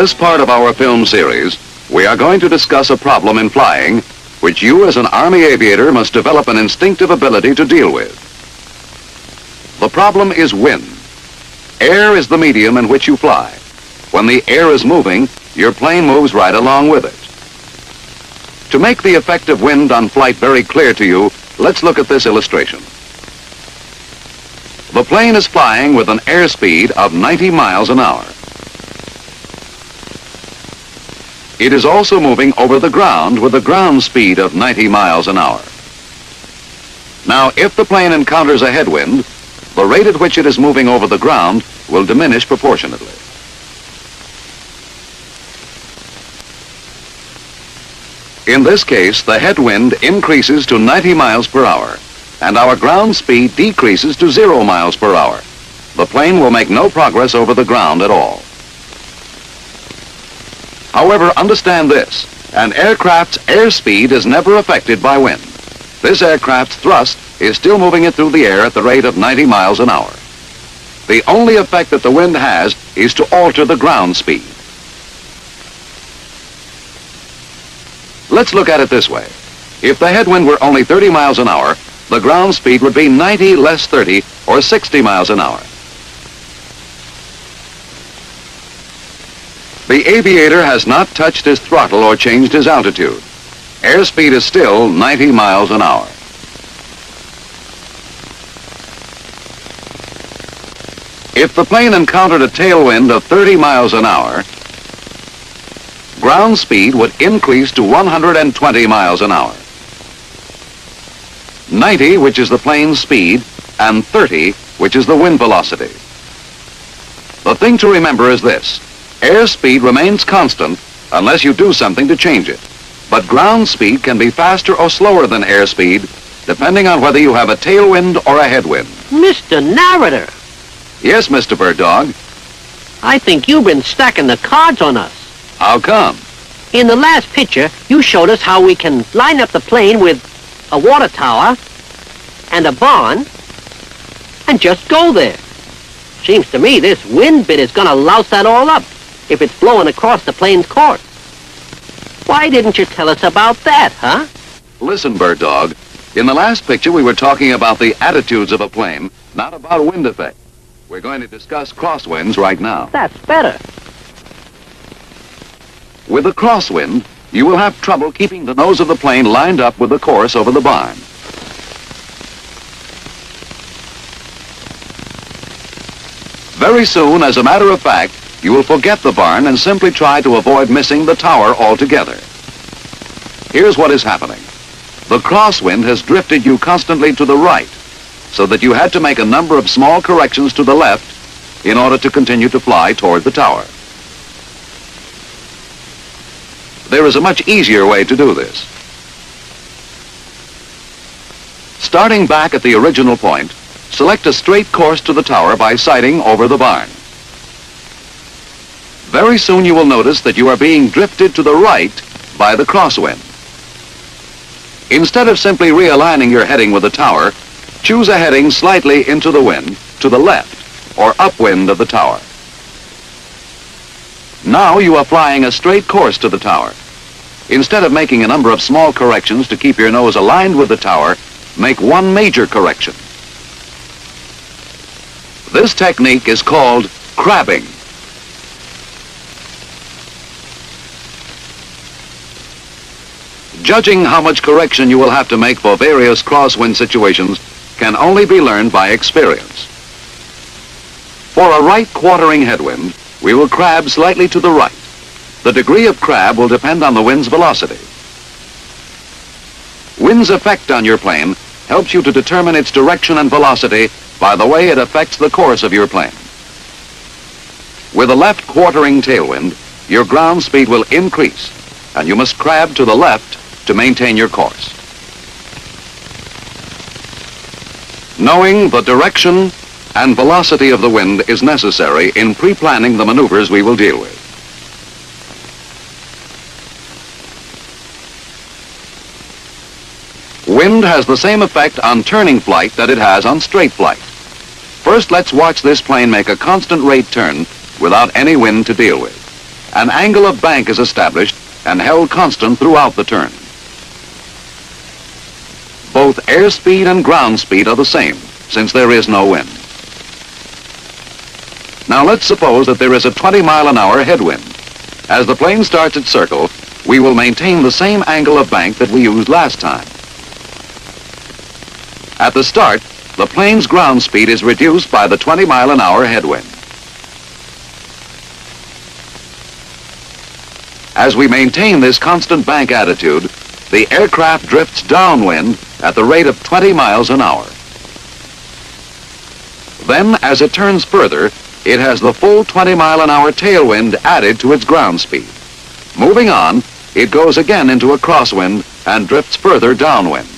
this part of our film series, we are going to discuss a problem in flying which you as an Army aviator must develop an instinctive ability to deal with. The problem is wind. Air is the medium in which you fly. When the air is moving, your plane moves right along with it. To make the effect of wind on flight very clear to you, let's look at this illustration. The plane is flying with an airspeed of 90 miles an hour. It is also moving over the ground with a ground speed of 90 miles an hour. Now, if the plane encounters a headwind, the rate at which it is moving over the ground will diminish proportionately. In this case, the headwind increases to 90 miles per hour, and our ground speed decreases to 0 miles per hour. The plane will make no progress over the ground at all. However, understand this, an aircraft's airspeed is never affected by wind. This aircraft's thrust is still moving it through the air at the rate of 90 miles an hour. The only effect that the wind has is to alter the ground speed. Let's look at it this way. If the headwind were only 30 miles an hour, the ground speed would be 90 less 30, or 60 miles an hour. The aviator has not touched his throttle or changed his altitude. Airspeed is still 90 miles an hour. If the plane encountered a tailwind of 30 miles an hour, ground speed would increase to 120 miles an hour. 90, which is the plane's speed, and 30, which is the wind velocity. The thing to remember is this. Airspeed remains constant unless you do something to change it. But ground speed can be faster or slower than airspeed, depending on whether you have a tailwind or a headwind. Mr. Narrator. Yes, Mr. Bird Dog. I think you've been stacking the cards on us. How come? In the last picture, you showed us how we can line up the plane with a water tower and a barn and just go there. Seems to me this wind bit is going to louse that all up if it's blowing across the plane's course. Why didn't you tell us about that, huh? Listen, Bird Dog. In the last picture, we were talking about the attitudes of a plane, not about wind effect. We're going to discuss crosswinds right now. That's better. With a crosswind, you will have trouble keeping the nose of the plane lined up with the course over the barn. Very soon, as a matter of fact, you will forget the barn and simply try to avoid missing the tower altogether. Here's what is happening. The crosswind has drifted you constantly to the right, so that you had to make a number of small corrections to the left in order to continue to fly toward the tower. There is a much easier way to do this. Starting back at the original point, select a straight course to the tower by sighting over the barn. Very soon you will notice that you are being drifted to the right by the crosswind. Instead of simply realigning your heading with the tower, choose a heading slightly into the wind, to the left, or upwind of the tower. Now you are flying a straight course to the tower. Instead of making a number of small corrections to keep your nose aligned with the tower, make one major correction. This technique is called crabbing. Judging how much correction you will have to make for various crosswind situations can only be learned by experience. For a right quartering headwind, we will crab slightly to the right. The degree of crab will depend on the wind's velocity. Wind's effect on your plane helps you to determine its direction and velocity by the way it affects the course of your plane. With a left quartering tailwind, your ground speed will increase, and you must crab to the left to maintain your course. Knowing the direction and velocity of the wind is necessary in pre-planning the maneuvers we will deal with. Wind has the same effect on turning flight that it has on straight flight. First, let's watch this plane make a constant rate turn without any wind to deal with. an angle of bank is established and held constant throughout the turn. Both airspeed and ground speed are the same, since there is no wind. Now let's suppose that there is a 20-mile-an-hour headwind. As the plane starts its circle, we will maintain the same angle of bank that we used last time. At the start, the plane's ground speed is reduced by the 20-mile-an-hour headwind. As we maintain this constant bank attitude, the aircraft drifts downwind at the rate of 20 miles an hour. Then, as it turns further, it has the full 20-mile-an-hour tailwind added to its ground speed. Moving on, it goes again into a crosswind and drifts further downwind.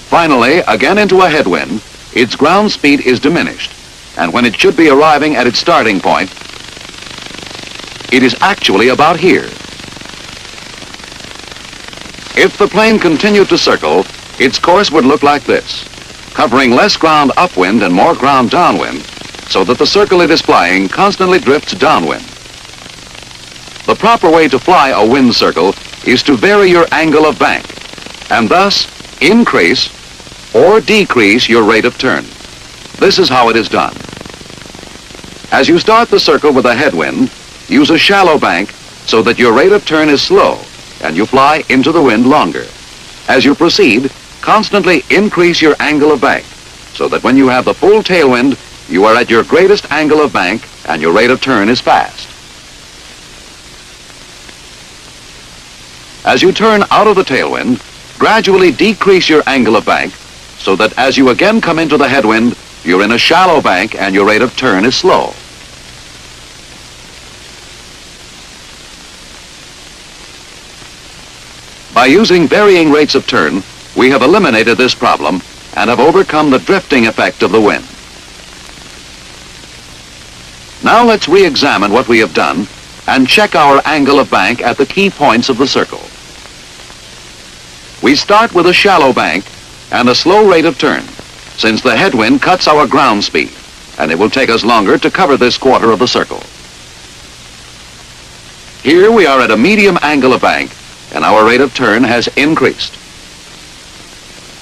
Finally, again into a headwind, its ground speed is diminished, and when it should be arriving at its starting point, it is actually about here. If the plane continued to circle, its course would look like this, covering less ground upwind and more ground downwind, so that the circle it is flying constantly drifts downwind. The proper way to fly a wind circle is to vary your angle of bank, and thus increase or decrease your rate of turn. This is how it is done. As you start the circle with a headwind, use a shallow bank so that your rate of turn is slow and you fly into the wind longer. As you proceed, constantly increase your angle of bank so that when you have the full tailwind, you are at your greatest angle of bank and your rate of turn is fast. As you turn out of the tailwind, gradually decrease your angle of bank so that as you again come into the headwind, you're in a shallow bank and your rate of turn is slow. By using varying rates of turn, we have eliminated this problem and have overcome the drifting effect of the wind. Now let's re-examine what we have done and check our angle of bank at the key points of the circle. We start with a shallow bank and a slow rate of turn, since the headwind cuts our ground speed, and it will take us longer to cover this quarter of the circle. Here we are at a medium angle of bank, and our rate of turn has increased.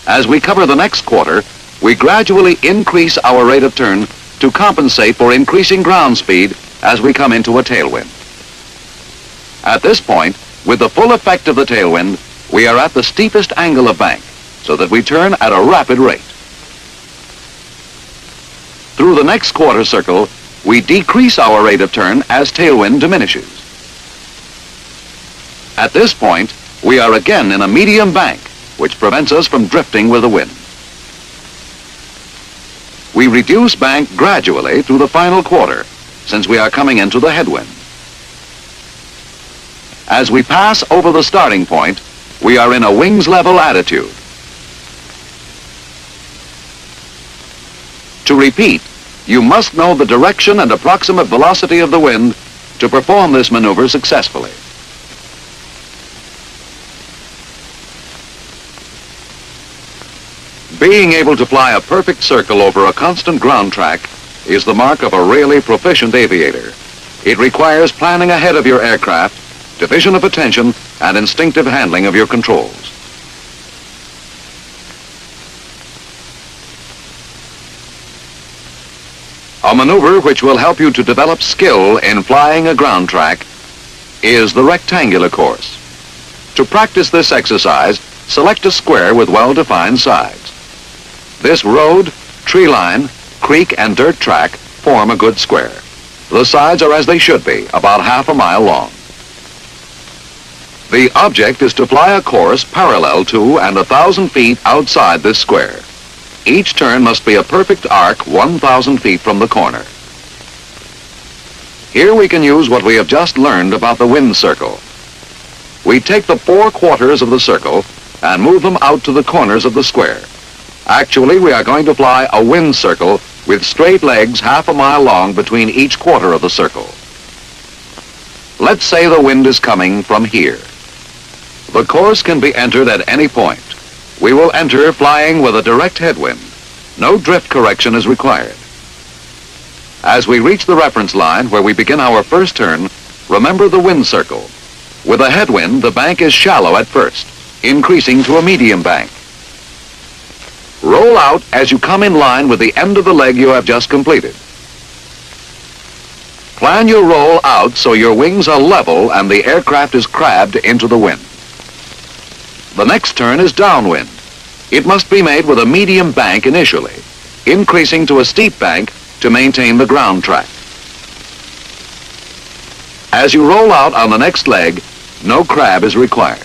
As we cover the next quarter, we gradually increase our rate of turn to compensate for increasing ground speed as we come into a tailwind. At this point, with the full effect of the tailwind, we are at the steepest angle of bank, so that we turn at a rapid rate. Through the next quarter circle, we decrease our rate of turn as tailwind diminishes. At this point, we are again in a medium bank, which prevents us from drifting with the wind. We reduce bank gradually through the final quarter, since we are coming into the headwind. As we pass over the starting point, we are in a wings level attitude. To repeat, you must know the direction and approximate velocity of the wind to perform this maneuver successfully. Being able to fly a perfect circle over a constant ground track is the mark of a really proficient aviator. It requires planning ahead of your aircraft, division of attention, and instinctive handling of your controls. A maneuver which will help you to develop skill in flying a ground track is the rectangular course. To practice this exercise, select a square with well-defined sides. This road, tree line, creek, and dirt track form a good square. The sides are as they should be, about half a mile long. The object is to fly a course parallel to and 1,000 feet outside this square. Each turn must be a perfect arc 1,000 feet from the corner. Here we can use what we have just learned about the wind circle. We take the 4 quarters of the circle and move them out to the corners of the square. Actually, we are going to fly a wind circle with straight legs half a mile long between each quarter of the circle. Let's say the wind is coming from here. The course can be entered at any point. We will enter flying with a direct headwind. No drift correction is required. As we reach the reference line where we begin our first turn, remember the wind circle. With a headwind, the bank is shallow at first, increasing to a medium bank. Roll out as you come in line with the end of the leg you have just completed. Plan your roll out so your wings are level and the aircraft is crabbed into the wind. The next turn is downwind. It must be made with a medium bank initially, increasing to a steep bank to maintain the ground track. As you roll out on the next leg, no crab is required.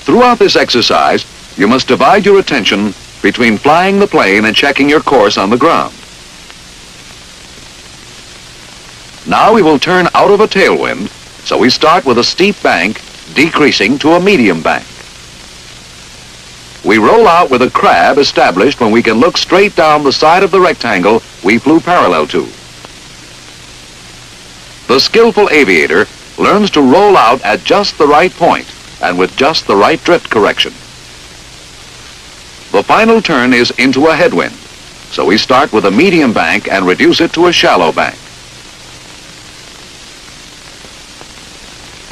Throughout this exercise, you must divide your attention between flying the plane and checking your course on the ground. Now we will turn out of a tailwind, so we start with a steep bank, decreasing to a medium bank. We roll out with a crab established when we can look straight down the side of the rectangle we flew parallel to. The skillful aviator learns to roll out at just the right point and with just the right drift correction. The final turn is into a headwind, so we start with a medium bank and reduce it to a shallow bank.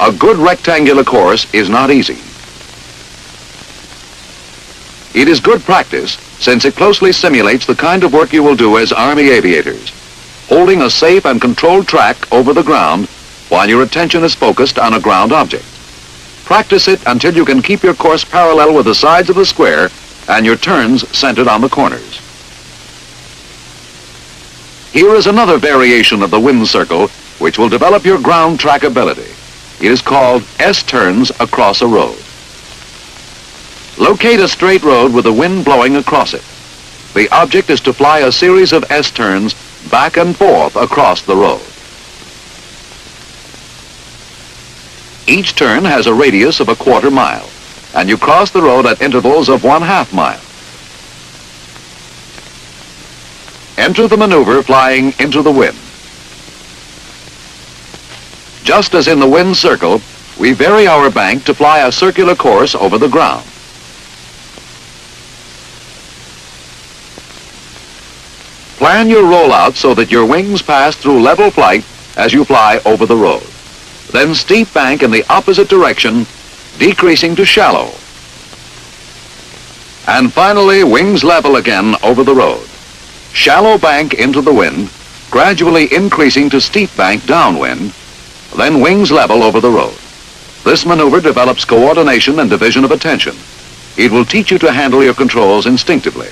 A good rectangular course is not easy. It is good practice since it closely simulates the kind of work you will do as Army aviators, holding a safe and controlled track over the ground while your attention is focused on a ground object. Practice it until you can keep your course parallel with the sides of the square and your turns centered on the corners. Here is another variation of the wind circle which will develop your ground track ability. It is called S-turns across a road. Locate a straight road with the wind blowing across it. The object is to fly a series of S-turns back and forth across the road. Each turn has a radius of a quarter mile, and you cross the road at intervals of 1/2 mile. Enter the maneuver flying into the wind. Just as in the wind circle, we vary our bank to fly a circular course over the ground. Plan your rollout so that your wings pass through level flight as you fly over the road. Then steep bank in the opposite direction, decreasing to shallow. And finally, wings level again over the road. Shallow bank into the wind, gradually increasing to steep bank downwind, then wings level over the road. This maneuver develops coordination and division of attention. It will teach you to handle your controls instinctively.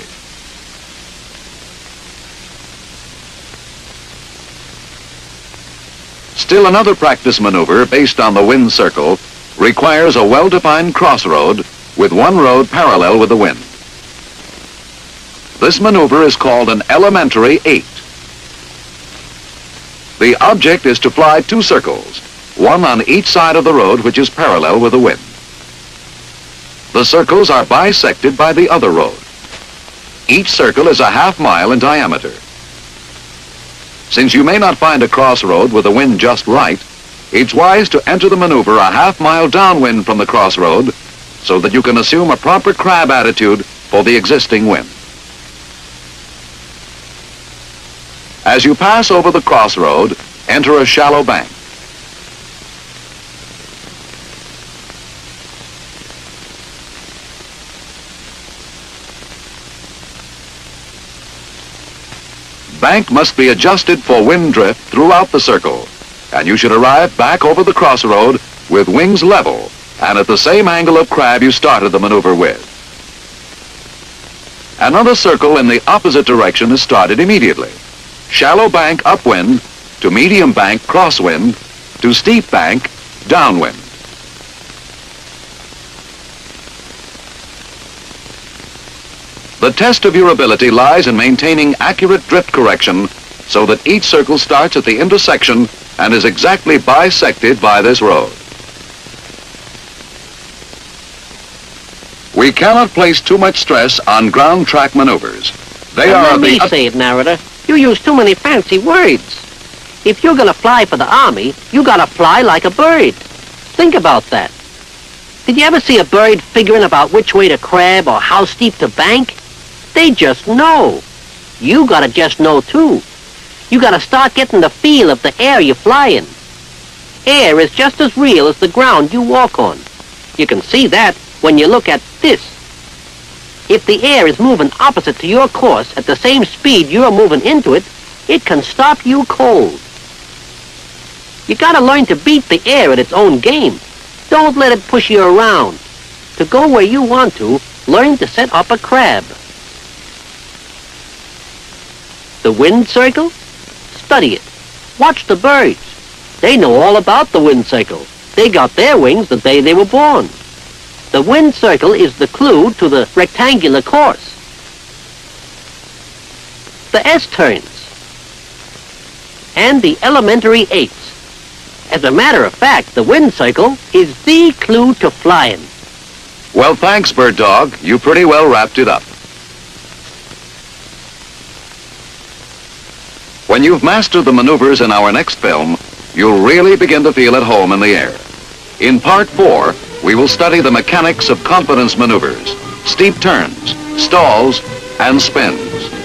Still another practice maneuver based on the wind circle requires a well-defined crossroad with one road parallel with the wind. This maneuver is called an elementary 8. The object is to fly 2 circles, one on each side of the road which is parallel with the wind. The circles are bisected by the other road. Each circle is a 1/2 mile in diameter. Since you may not find a crossroad with the wind just right, it's wise to enter the maneuver a 1/2 mile downwind from the crossroad so that you can assume a proper crab attitude for the existing wind. As you pass over the crossroad, enter a shallow bank. Bank must be adjusted for wind drift throughout the circle, and you should arrive back over the crossroad with wings level and at the same angle of crab you started the maneuver with. Another circle in the opposite direction is started immediately. Shallow bank upwind to medium bank crosswind to steep bank downwind. The test of your ability lies in maintaining accurate drift correction so that each circle starts at the intersection and is exactly bisected by this road. We cannot place too much stress on ground track maneuvers. They are Let me say it, narrator. You use too many fancy words. If you're gonna fly for the Army, you gotta fly like a bird. Think about that. Did you ever see a bird figuring about which way to crab or how steep to bank? They just know. You gotta just know too. You gotta start getting the feel of the air you fly in. Air is just as real as the ground you walk on. You can see that when you look at this. If the air is moving opposite to your course at the same speed you're moving into it, it can stop you cold. You gotta learn to beat the air at its own game. Don't let it push you around. To go where you want to, learn to set up a crab. The wind circle? Study it. Watch the birds. They know all about the wind circle. They got their wings the day they were born. The wind circle is the clue to the rectangular course. The S-turns. And the elementary eights. As a matter of fact, the wind circle is the clue to flying. Well, thanks, Bird Dog. You pretty well wrapped it up. When you've mastered the maneuvers in our next film, you'll really begin to feel at home in the air. In Part 4, we will study the mechanics of confidence maneuvers, steep turns, stalls, and spins.